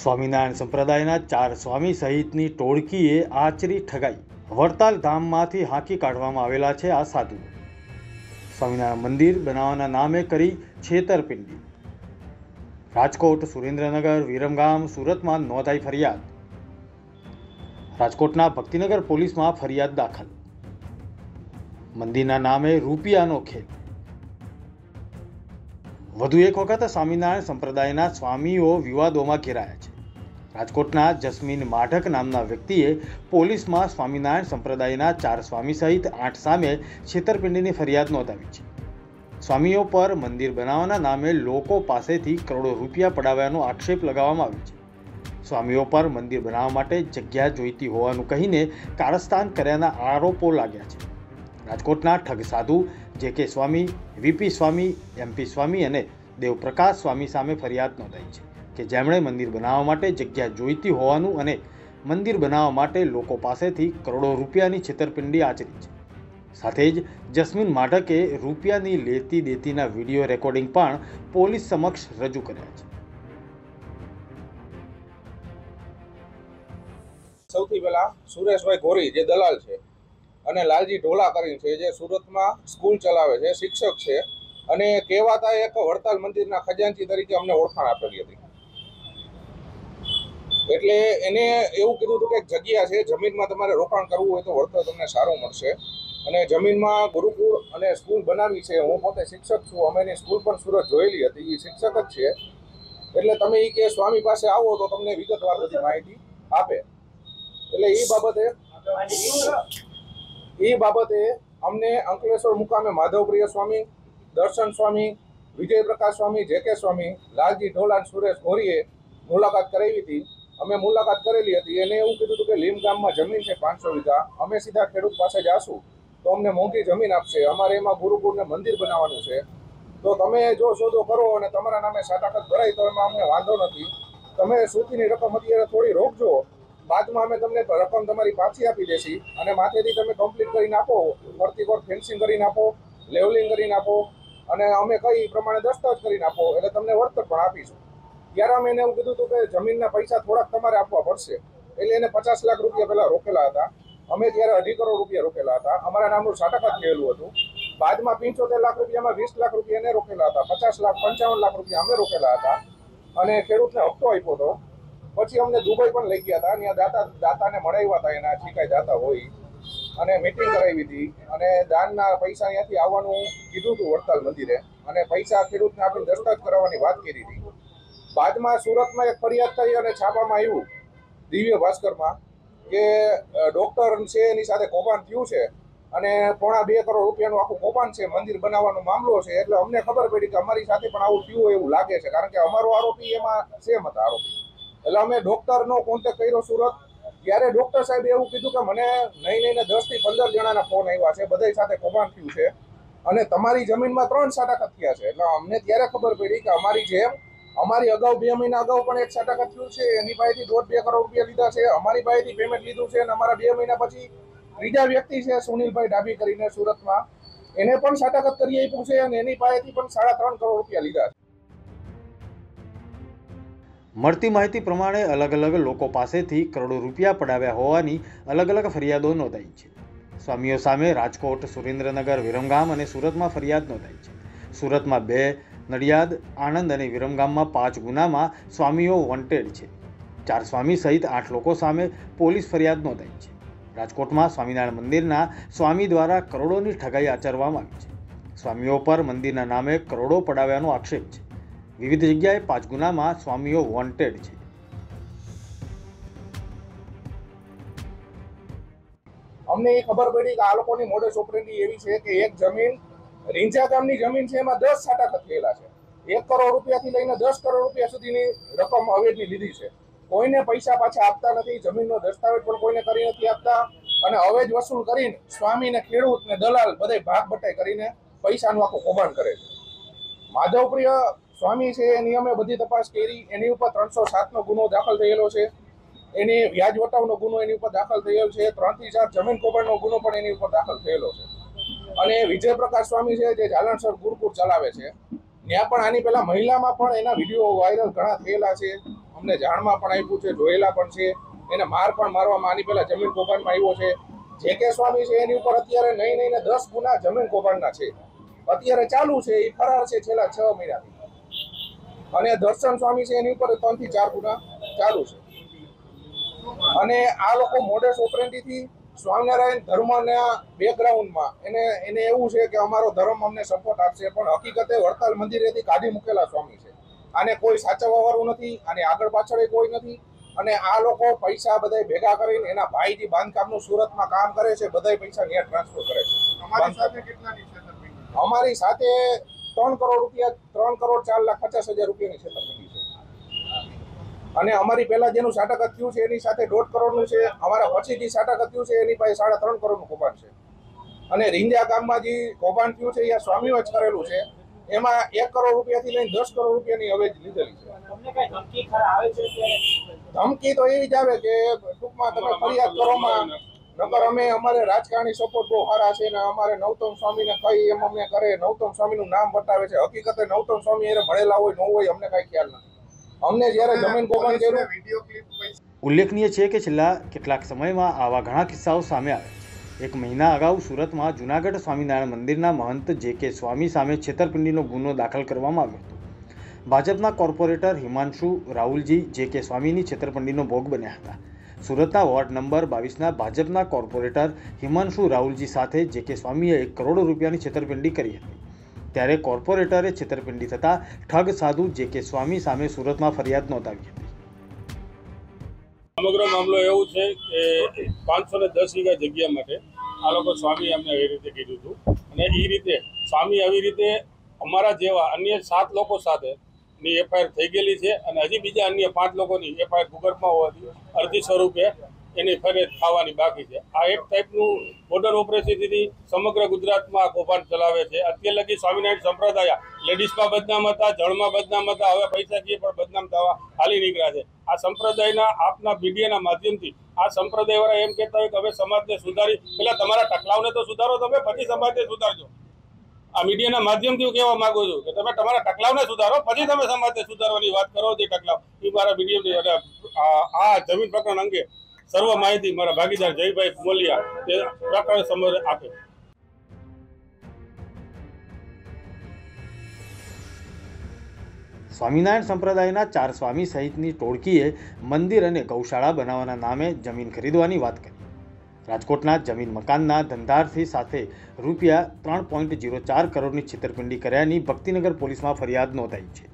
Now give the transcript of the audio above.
સ્વામિનારાયણ સંપ્રદાયના 4 સ્વામી સહિતની ટોળકીએ આચરી ઠગાઈ. વડતાલ ધામમાંથી હાંકી કાઢવામાં આવેલા છે આ સાધુઓ. સ્વામિનારાયણ મંદિર બનાવવાના નામે કરી છેતરપિંડી. રાજકોટ, સુરેન્દ્રનગર, વિરમગામ, સુરતમાં નોંધાઈ ફરિયાદ. રાજકોટના ભક્તિનગર પોલીસમાં ફરિયાદ દાખલ. મંદિરના નામે રૂપિયાનો ખેલ. વધુ એક વખત સ્વામિનારાયણ સંપ્રદાયના સ્વામીઓ વિવાદોમાં ઘેરાયા છે. રાજકોટના જસ્મીન માઢક નામના વ્યક્તિએ પોલીસમાં સ્વામિનારાયણ સંપ્રદાયના 4 સ્વામી સહિત 8 સામે છેતરપિંડીની ફરિયાદ નોંધાવી છે. સ્વામીઓ પર મંદિર બનાવવાના નામે લોકો પાસેથી કરોડો રૂપિયા પડાવ્યાનો આક્ષેપ લગાવવામાં આવ્યો છે. સ્વામીઓ પર મંદિર બનાવવા માટે જગ્યા જોઈતી હોવાનું કહીને કારસ્તાન કર્યાના આરોપો લાગ્યા છે. રાજકોટના ઠગ સાધુ જે.કે. સ્વામી, વી.પી. સ્વામી, એમ.પી. સ્વામી અને દેવપ્રકાશ સ્વામી સામે ફરિયાદ નોંધાઈ છે કે જેમણે મંદિર બનાવવા માટે જગ્યા જોઈતી હોવાનું અને મંદિર બનાવવા માટે લોકો પાસેથી કરોડો રૂપિયાની છેતરપિંડી આચરી છે. સાથે જ જસ્મીન માઢકે રૂપિયાની લેતી દેતીના વિડીયો રેકોર્ડિંગ પણ પોલીસ સમક્ષ રજૂ કર્યા છે. સૌથી પહેલા સુરેશભાઈ ગોરી જે દલાલ છે અને લાલજી ઢોલા કરીને છે જે સુરતમાં સ્કૂલ ચલાવે છે, શિક્ષક છે અને કહેવાતા એક વડતાલ મંદિરના ખજાનચી તરીકે અમને ઓળખાણ આપેલી હતી. એટલે એને એવું કીધું હતું કે જગ્યા છે, જમીનમાં તમારે રોકાણ કરવું હોય તો વળતર તમને સારું મળશે અને જમીનમાં ગુરુકુળ અને સ્કૂલ બનાવી છે. હું પોતે શિક્ષક છું, અમે એની સ્કૂલ પણ સુરત જોયેલી હતી, એ શિક્ષક જ છે. એટલે તમે એ કે સ્વામી પાસે આવો તો તમને વિગતવાર બધી માહિતી આપે. એટલે એ બાબતે અમને અંકલેશ્વર મુકામે માધવપ્રિય સ્વામી, દર્શન સ્વામી, વિજયપ્રકાશ સ્વામી, જે.કે. સ્વામી, લાલજી ઢોલા, સુરેશ ગોરીએ મુલાકાત કરાવી હતી. અમે મુલાકાત કરેલી હતી. એને એવું કીધું હતું કે લીમ ગામમાં જમીન છે 500 વીઘા, અમે સીધા ખેડૂત પાસે જાશું તો અમને મોંઘી જમીન આપશે, અમારે એમાં ગુરુકુળને મંદિર બનાવવાનું છે, તો તમે જો સોદો કરો અને તમારા નામે સાટાકત ભરાય તો એમાં અમને વાંધો નથી. તમે સુધીની રકમ અત્યારે થોડી રોકજો, બાદમાં અમે તમને રકમ તમારી પાછી આપી દેશી અને માથેથી તમે કમ્પ્લીટ કરીને આપો, ફરતી કોર ફેન્સિંગ કરીને આપો, લેવલિંગ કરીને આપો અને અમે કઈ પ્રમાણે દસ્તાવેજ કરીને આપો એટલે તમને વળતર પણ આપીશું. ત્યારે અમે એને એવું કીધું હતું કે જમીનના પૈસા થોડાક તમારે આપવા પડશે. એટલે એને 50 લાખ રૂપિયા પહેલા રોકેલા હતા. અમે ત્યારે 2.5 કરોડ રૂપિયા રોકેલા હતા. અમારા નામનું સાટાકત થયેલું હતું. બાદમાં 75 લાખ રૂપિયામાં 20 લાખ રૂપિયા એને રોકેલા હતા, 50 લાખ 55 લાખ રૂપિયા અમે રોકેલા હતા અને ખેડૂતને હપ્તો આપ્યો હતો. પછી અમને દુબઈ પણ લઈ ગયા હતા. ત્યાં દાતાને મળાવ્યા હતા, એના જે કાંઈ દાતા હોય અને મિટિંગ કરાવી હતી અને દાનના પૈસા અહીંયાથી આવવાનું કીધું હતું વડતાલ મંદિરે અને પૈસા ખેડૂતને આપીને દસ્તાવેજ કરાવવાની વાત કરી હતી. બાદમાં સુરતમાં એક ફરિયાદ થઈ અને છાપામાં આવ્યું દિવ્ય ભાસ્કરમાં કે ડોક્ટર છે એની સાથે કૌભાંડ થયું છે અને 2.5 કરોડ રૂપિયાનું આખું કૌભાંડ છે, મંદિર બનાવવાનો મામલો છે. એટલે અમને ખબર પડી કે અમારી સાથે પણ આવું થયું હોય એવું લાગે છે, કારણ કે અમારો આરોપી એમાં સેમ હતા આરોપી. એટલે અમે ડોક્ટરનો કોન્ટેક્ટ કર્યો સુરત. ત્યારે ડોક્ટર સાહેબ એવું કીધું કે મને નહીં 10 થી 15 જણાના ફોન આવ્યા છે, બધા સાથે કૌભાંડ થયું છે અને તમારી જમીનમાં 3 સાટાકત થયા છે. એટલે અમને ત્યારે ખબર પડી કે અમારી અગાઉ 2 મહિના અગાઉ પણ એક સાટાકત થયું છે, એની પાસેથી 1.5-2 કરોડ રૂપિયા લીધા છે, અમારી પાસેથી પેમેન્ટ લીધું છે અને અમારા 2 મહિના પછી ત્રીજા વ્યક્તિ છે સુનિલભાઈ ડાબી કરીને સુરતમાં, એને પણ સાટાકત કરી આપ્યું છે અને એની પાસેથી પણ 3.5 કરોડ રૂપિયા લીધા છે. મળતી માહિતી પ્રમાણે અલગ અલગ લોકો પાસેથી કરોડો રૂપિયા પડાવ્યા હોવાની અલગ અલગ ફરિયાદો નોંધાઈ છે. સ્વામીઓ સામે રાજકોટ, સુરેન્દ્રનગર, વિરમગામ અને સુરતમાં ફરિયાદ નોંધાઈ છે. સુરતમાં 2, નડિયાદ, આણંદ અને વિરમગામમાં 5 ગુનામાં સ્વામીઓ વોન્ટેડ છે. 4 સ્વામી સહિત 8 લોકો સામે પોલીસ ફરિયાદ નોંધાઈ છે. રાજકોટમાં સ્વામિનારાયણ મંદિરના સ્વામી દ્વારા કરોડોની ઠગાઈ આચરવામાં આવી છે. સ્વામીઓ પર મંદિરના નામે કરોડો પડાવ્યાનો આક્ષેપ છે. વિવિધ જગ્યાએ 5 ગુનામાં સ્વામીઓ વોન્ટેડ છે. અમને એ ખબર પડી કે આ લોકોની મોડસ ઓપરેન્ડી એવી છે કે એક જમીન રીંજા ગામની જમીન છે, એમાં 10 સાટાકત થયેલા છે. 1 કરોડ રૂપિયાથી લઈને 10 કરોડ રૂપિયા સુધીની રકમ અવેજની લીધી છે. કોઈને પૈસા પાછા આપતા નથી, જમીનનો દસ્તાવેજ પણ કોઈને કરી નથી આપતા અને અવેજ વસૂલ કરીને સ્વામીને, ખેડૂતને, દલાલ બધે ભાગ બટાઈ કરીને પૈસાનું આખું કૌભાંડ કરે છે. માધવપ્રિય સ્વામી છે એની અમે બધી તપાસ કરી. એની ઉપર 307નો ગુનો દાખલ થયેલો છે. એની વ્યાજ વટાવનો ગુનો એની ઉપર દાખલ થયેલો છે. 3 થી 4 જમીન કૌભાંડનો ગુનો પણ એની ઉપર દાખલ થયેલો છે. અને વિજયપ્રકાશ સ્વામી છે જે જાલણસર ગુરુકુળ ચલાવે છે, ત્યાં પણ આની પહેલા મહિલામાં પણ એના વિડીયો વાયરલ ઘણા થયેલા છે. અમને જાણમાં પણ આપ્યું છે, જોયેલા પણ છે. એને માર પણ મારવામાં આની પહેલા જમીન કૌભાંડમાં આવ્યો છે. જે કે સ્વામી છે એની ઉપર અત્યારે નહીં 10 ગુના જમીન કૌભાંડના છે, અત્યારે ચાલુ છે. એ ફરાર છે છેલ્લા 6 મહિનાથી. અને દર્શન સ્વામી છે એની ઉપર 3 થી 4 ગુના ચાલુ છે. અને આ લોકો મોડેસ ઓપરેન્ડીથી સ્વામિનારાયણ ધર્મના બેકગ્રાઉન્ડમાં એને એવું છે કે અમારો ધર્મ અમને સપોર્ટ આપશે, પણ હકીકતે વડતાલ મંદિરેથી કાઢી મૂકેલા સ્વામી છે. આને કોઈ સાચવવાવાળું નથી, આની આગળ પાછળ કોઈ નથી. અને આ લોકો પૈસા બધા ભેગા કરીને એના ભાઈ જે બાંધકામનું સુરતમાં કામ કરે છે, બધા પૈસા ત્યાં ટ્રાન્સફર કરે છે. અમારી સાથે 3 કરોડ રૂપિયા, 3 કરોડ 4,50,000 રૂપિયાની છેતરપિંડી છે. અને અમારી પહેલા જેનું સાટક થયું છે એની સાથે 1.5 કરોડનું છે. અમારા પછી જે સાટક થયું છે એની પાસે 3.5 કરોડનું કૌભાંડ છે. અને રીંજા ગામમાં જે કૌભાંડ થયું છે એ સ્વામીઓ જ કરેલું છે. એમાં 1 કરોડ રૂપિયાથી લઈને 10 કરોડ રૂપિયાની અવેજ લીધેલી છે. ધમકી તો એવી જ આવે કે ટૂંકમાં તમે ફરિયાદ કરોમાં, નકર અમારે રાજકારણી સપોર્ટ બહુ સારા છે ને અમારે નવતમ સ્વામીને કઈ એમ અમે કરે. નવતમ સ્વામીનું નામ બતાવે છે. હકીકતે નવતમ સ્વામી એને મળેલા હોય ન હોય અમને કઈ ખ્યાલ નથી. અમને જ્યારે જમીન કૌભાંડ કર્યું. ઉલ્લેખનીય છે કે છેલ્લા કેટલાક સમયમાં આવા ઘણા કિસ્સાઓ સામે આવે છે. 1 મહિના અગાઉ સુરતમાં જૂનાગઢ સ્વામિનારાયણ મંદિરના મહંત જે.કે. સ્વામી સામે છેતરપિંડીનો ગુનો દાખલ કરવામાં આવ્યો હતો. ભાજપના કોર્પોરેટર હિમાંશુ રાહુલજી જે.કે. સ્વામીની છેતરપિંડીનો ભોગ બન્યા હતા. સુરતના વોર્ડ નંબર 22ના ભાજપના કોર્પોરેટર હિમાંશુ રાહુલજી સાથે જે.કે. સ્વામીએ 1 કરોડ રૂપિયાની છેતરપિંડી કરી હતી. ત્યારે કોર્પોરેટરે છેતરપિંડી થતાં ઠગ સાધુ જે.કે. સ્વામી સામે સુરતમાં ફરિયાદ નોંધાવી હતી. સમગ્ર મામલો એવું છે કે 510 વીઘા જગ્યા માટે આ લોકો સ્વામી અમને એ રીતે કીધું હતું. અને એ રીતે સ્વામી આવી રીતે અમારા જેવા અન્ય 7 લોકો સાથે ની એફઆઈઆર થઈ ગયેલી છે. અને હજી બીજા અન્ય 5 લોકોની એફઆઈઆર ભૂગર્ભમાં હોવાથી અરજી સ્વરૂપે એની ફરિયાદ થવાની બાકી છે. આ એક ટાઈપનું બોર્ડર ઓપરેશનથી સમગ્ર ગુજરાતમાં કૌભાંડ ચલાવે છે. અત્યાર લગી સ્વામિનારાયણ સંપ્રદાય લેડીઝમાં બદનામ હતા, જળમાં બદનામ હતા, હવે પૈસા કીએ પણ બદનામ થવા હાલી નીકળ્યા છે. આ સંપ્રદાયના આપના મીડિયાના માધ્યમથી આ સંપ્રદાયવાળા એમ કહેતા હોય કે હવે સમાજને સુધારી, પેલા તમારા ટકલાવને તો સુધારો તમે, પછી સમાજને સુધારજો. આ મીડિયાના માધ્યમથી હું કહેવા માંગુ છું કે તમે તમારા ટકલાવને સુધારો, પછી તમે સમાજને સુધારવાની વાત કરો. જે ટકલાવ એ મારા મીડિયમથી આ જમીન પ્રકરણ અંગે સર્વ માહિતી મારા ભાગીદાર જયભાઈ મોલિયા તે પ્રકરણ સમજ આપે. સ્વામિનારાયણ સંપ્રદાયના 4 સ્વામી સહિતની ટોળકીએ મંદિર અને ગૌશાળા બનાવવાના નામે જમીન ખરીદવાની વાત કરી. રાજકોટના જમીન મકાનના ધંધાર્થી સાથે રૂપિયા 3.04 કરોડની છેતરપિંડી કર્યાની ભક્તિનગર પોલીસમાં ફરિયાદ નોંધાઈ છે.